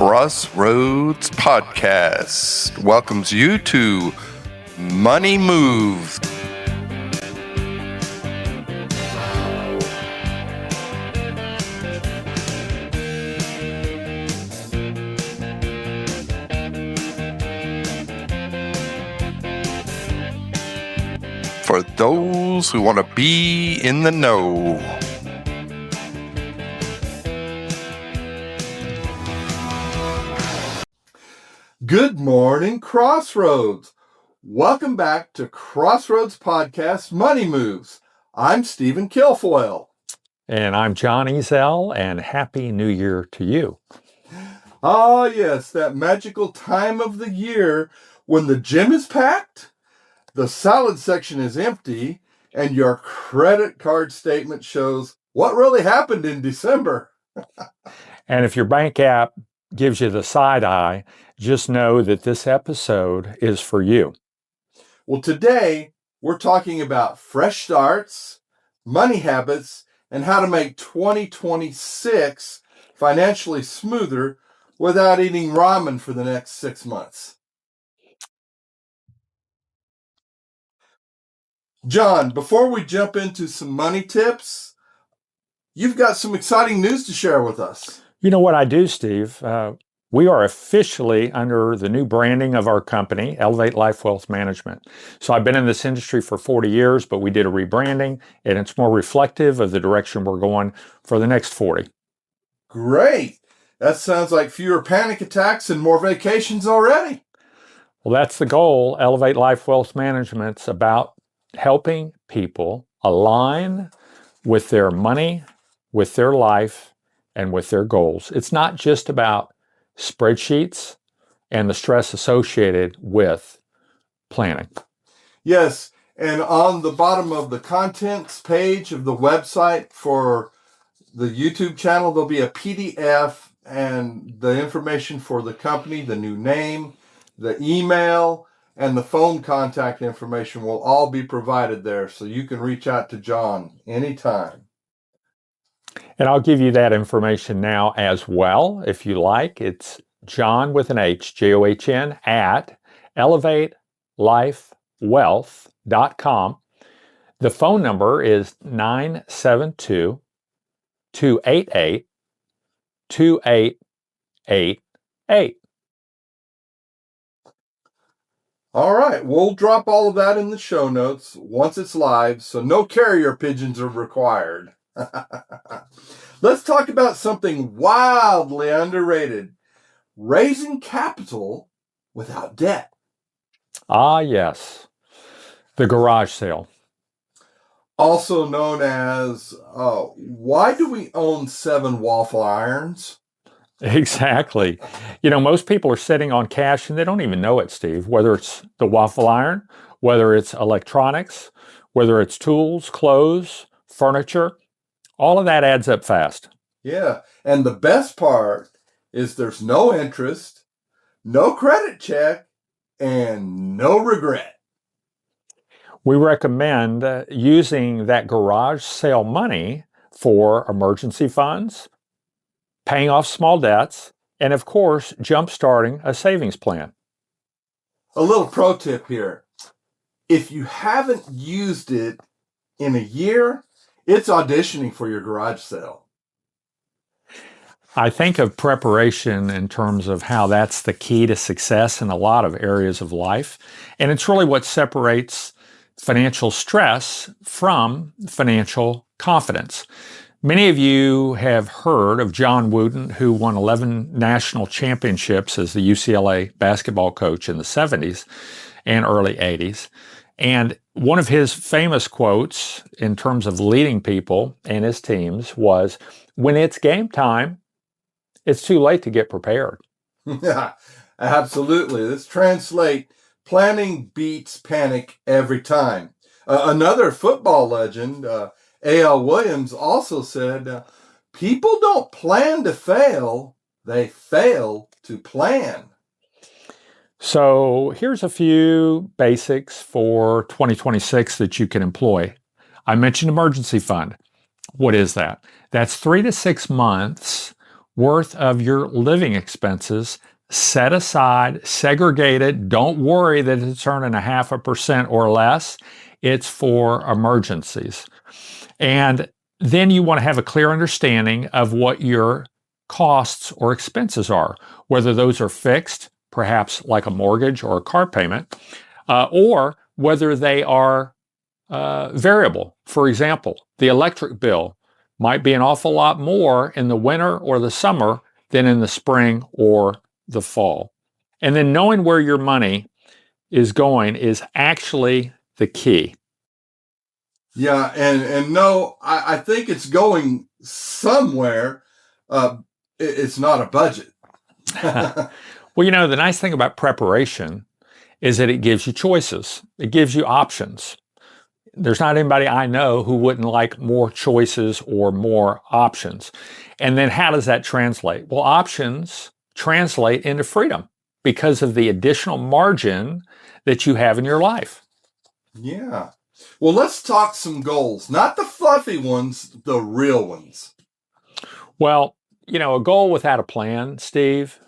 Crossroads Podcast welcomes you to Money Moves. For those who want to be in the know. Good morning, Crossroads. Welcome back to Crossroads Podcast Money Moves. I'm Stephen Killfoil. And I'm John Ezell, and Happy New Year to you. Ah, yes, that magical time of the year when the gym is packed, the salad section is empty, and your credit card statement shows what really happened in December. And if your bank app gives you the side eye, just know that this episode is for you. Well, today we're talking about fresh starts, money habits, and how to make 2026 financially smoother without eating ramen for the next 6 months. John, before we jump into some money tips, you've got some exciting news to share with us. You know what I do, Steve? We are officially under the new branding of our company, Elevate Life Wealth Management. So I've been in this industry for 40 years, but we did a rebranding, and it's more reflective of the direction we're going for the next 40. Great. That sounds like fewer panic attacks and more vacations already. Well, that's the goal. Elevate Life Wealth Management's about helping people align with their money, with their life, and with their goals. It's not just about spreadsheets and the stress associated with planning. Yes, and on the bottom of the contents page of the website for the YouTube channel, there'll be a PDF and the information for the company, the new name, the email, and the phone contact information will all be provided there, so you can reach out to John anytime. And I'll give you that information now as well, if you like. It's John with an H, John, at elevatelifewealth.com. The phone number is 972-288-2888. All right, we'll drop all of that in the show notes once it's live, so no carrier pigeons are required. Let's talk about something wildly underrated: raising capital without debt. Ah, yes. The garage sale. Also known as, why do we own 7 waffle irons? Exactly. You know, most people are sitting on cash and they don't even know it, Steve, whether it's the waffle iron, whether it's electronics, whether it's tools, clothes, furniture, all of that adds up fast. Yeah, and the best part is there's no interest, no credit check, and no regret. We recommend using that garage sale money for emergency funds, paying off small debts, and of course, jump-starting a savings plan. A little pro tip here: if you haven't used it in a year, it's auditioning for your garage sale. I think of preparation in terms of how that's the key to success in a lot of areas of life. And it's really what separates financial stress from financial confidence. Many of you have heard of John Wooden, who won 11 national championships as the UCLA basketball coach in the 70s and early 80s. And one of his famous quotes in terms of leading people and his teams was, "When it's game time, it's too late to get prepared." Yeah, absolutely. Let's translate: planning beats panic every time. Another football legend, A.L. Williams, also said, people don't plan to fail, they fail to plan. So here's a few basics for 2026 that you can employ. I mentioned emergency fund. What is that? That's 3 to 6 months worth of your living expenses set aside, segregated. Don't worry that it's earning 0.5% or less. It's for emergencies. And then you want to have a clear understanding of what your costs or expenses are, whether those are fixed, perhaps like a mortgage or a car payment, or whether they are variable. For example, the electric bill might be an awful lot more in the winter or the summer than in the spring or the fall. And then knowing where your money is going is actually the key. Yeah, and no, I think it's going somewhere. It's not a budget. Well, the nice thing about preparation is that it gives you choices. It gives you options. There's not anybody I know who wouldn't like more choices or more options. And then how does that translate? Well, options translate into freedom because of the additional margin that you have in your life. Yeah. Well, let's talk some goals. Not the fluffy ones, the real ones. Well, a goal without a plan, Steve,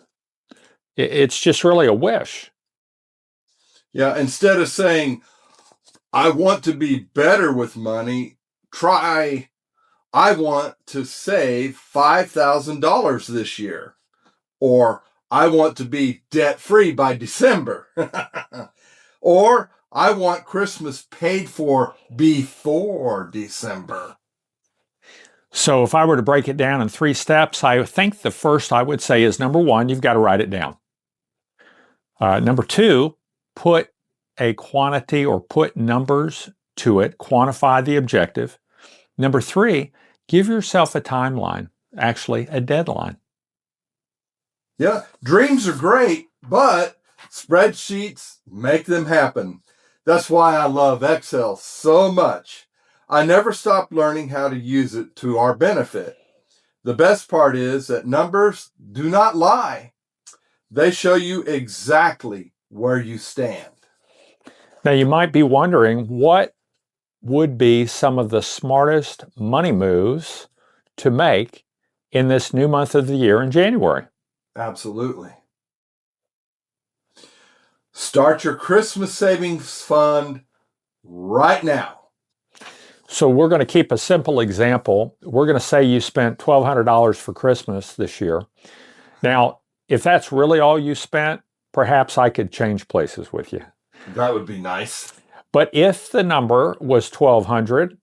it's just really a wish. Yeah, instead of saying, I want to be better with money, try, I want to save $5,000 this year. Or, I want to be debt-free by December. Or, I want Christmas paid for before December. So if I were to break it down in 3 steps, I think the first I would say is number 1, you've got to write it down. Number 2, put a quantity or put numbers to it, quantify the objective. Number 3, give yourself a timeline, actually a deadline. Yeah, dreams are great, but spreadsheets make them happen. That's why I love Excel so much. I never stopped learning how to use it to our benefit. The best part is that numbers do not lie. They show you exactly where you stand. Now, you might be wondering what would be some of the smartest money moves to make in this new month of the year in January. Absolutely. Start your Christmas savings fund right now. So we're going to keep a simple example. We're going to say you spent $1,200 for Christmas this year. Now, if that's really all you spent, perhaps I could change places with you. That would be nice. But if the number was 1,200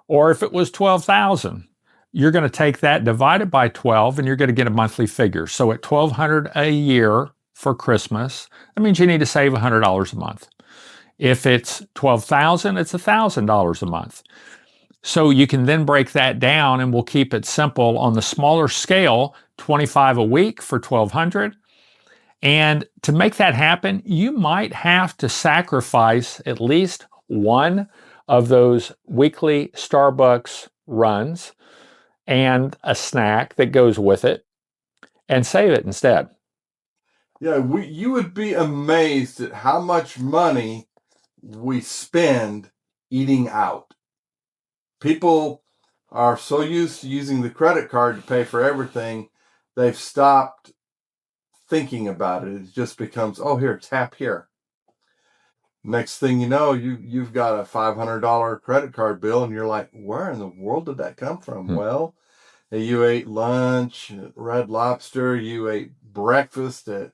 or if it was 12,000, you're going to take that, divide it by 12, and you're going to get a monthly figure. So at 1,200 a year for Christmas, that means you need to save $100 a month. If it's 12,000, it's $1,000 a month. So you can then break that down, and we'll keep it simple on the smaller scale, 25 a week for 1,200. And to make that happen, you might have to sacrifice at least one of those weekly Starbucks runs and a snack that goes with it and save it instead. Yeah, you would be amazed at how much money we spend eating out. People are so used to using the credit card to pay for everything, they've stopped thinking about it. It just becomes, oh, here, tap here. Next thing you know, you've got a $500 credit card bill, and you're like, where in the world did that come from? Well, you ate lunch at Red Lobster, you ate breakfast at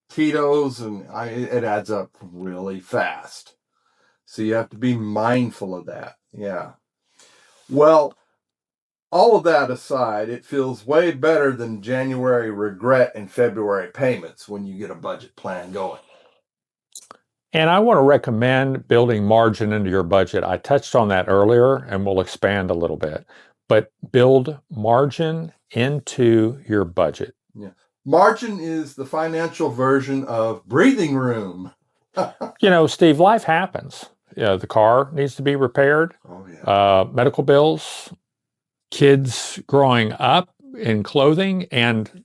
Tito's, and it adds up really fast. So you have to be mindful of that. Yeah. Well, all of that aside, it feels way better than January regret and February payments when you get a budget plan going. And I want to recommend building margin into your budget. I touched on that earlier, and we'll expand a little bit. But build margin into your budget. Yeah. Margin is the financial version of breathing room. Steve, life happens. The car needs to be repaired. Oh, yeah. Medical bills, kids growing up in clothing, and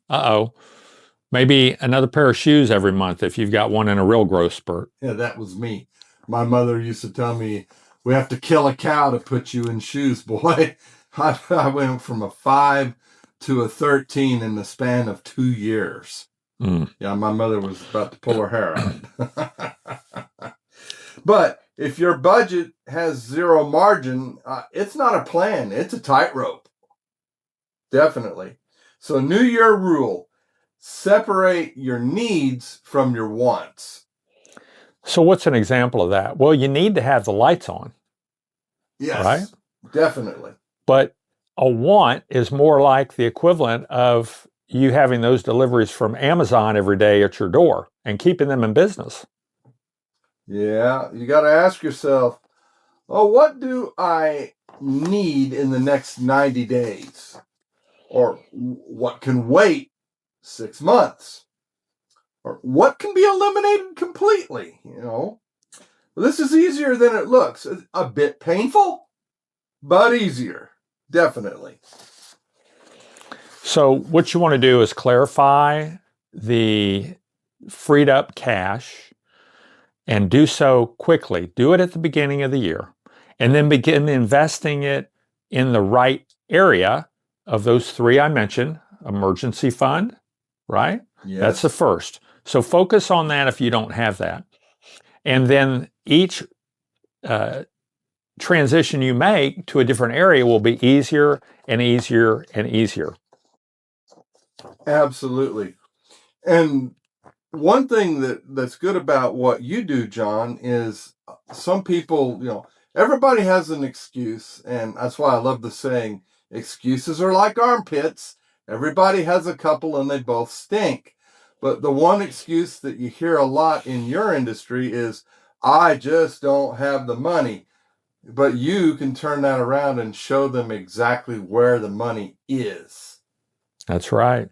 maybe another pair of shoes every month if you've got one in a real growth spurt. Yeah, that was me. My mother used to tell me, we have to kill a cow to put you in shoes, boy. I went from a 5 to a 13 in the span of 2 years. Yeah, my mother was about to pull her hair out. But if your budget has zero margin, it's not a plan. It's a tightrope. Definitely. So New Year rule, separate your needs from your wants. So what's an example of that? Well, you need to have the lights on. Yes, right? Definitely. But a want is more like the equivalent of you having those deliveries from Amazon every day at your door and keeping them in business. Yeah, you got to ask yourself, oh, what do I need in the next 90 days? Or what can wait 6 months? Or what can be eliminated completely? This is easier than it looks. A bit painful, but easier. Definitely. So what you want to do is clarify the freed up cash and do so quickly. Do it at the beginning of the year and then begin investing it in the right area of those three I mentioned. Emergency fund, right? Yes. That's the first. So focus on that if you don't have that. And then each transition you make to a different area will be easier and easier and easier. Absolutely. And one thing that's good about what you do, John, is some people, everybody has an excuse. And that's why I love the saying, excuses are like armpits. Everybody has a couple and they both stink. But the one excuse that you hear a lot in your industry is, I just don't have the money. But you can turn that around and show them exactly where the money is. That's right.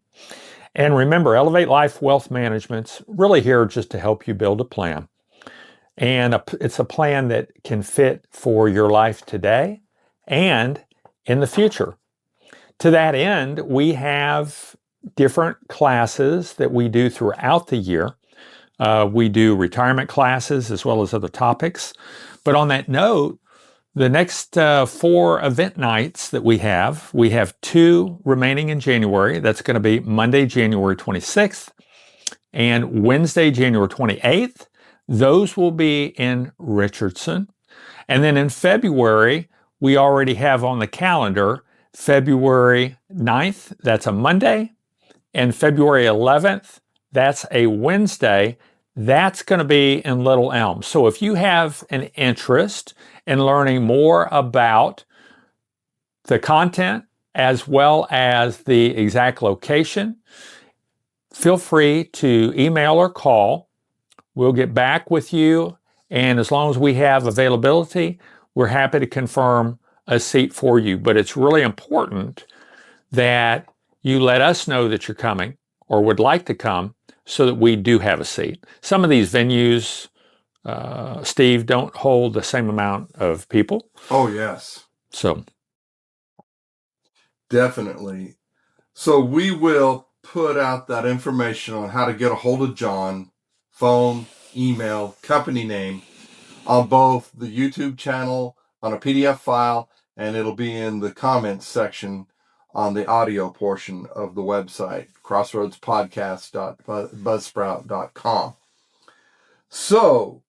And remember, Elevate Life Wealth Management's really here just to help you build a plan. And it's a plan that can fit for your life today and in the future. To that end, we have different classes that we do throughout the year. We do retirement classes as well as other topics. But on that note, the next 4 event nights that we have 2 remaining in January. That's going to be Monday, January 26th and Wednesday, January 28th. Those will be in Richardson. And then in February, we already have on the calendar February 9th, that's a Monday, and February 11th, that's a Wednesday. That's going to be in Little Elm. So if you have an interest in learning more about the content as well as the exact location, feel free to email or call. We'll get back with you. And as long as we have availability, we're happy to confirm a seat for you. But it's really important that you let us know that you're coming or would like to come so that we do have a seat. Some of these venues, Steve, don't hold the same amount of people. Oh, yes. So. Definitely. So we will put out that information on how to get a hold of John, phone, email, company name, on both the YouTube channel, on a PDF file, and it'll be in the comments section on the audio portion of the website, crossroadspodcast.buzzsprout.com. So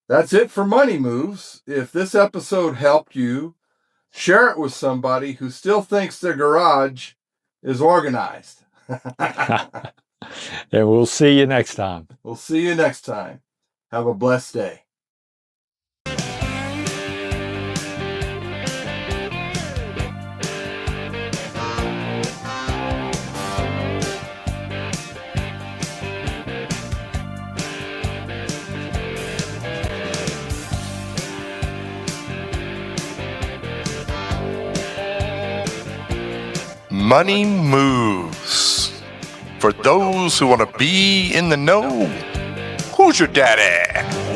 that's it for Money Moves. If this episode helped you, share it with somebody who still thinks their garage is organized. And we'll see you next time. We'll see you next time. Have a blessed day. Money moves. For those who want to be in the know, who's your daddy?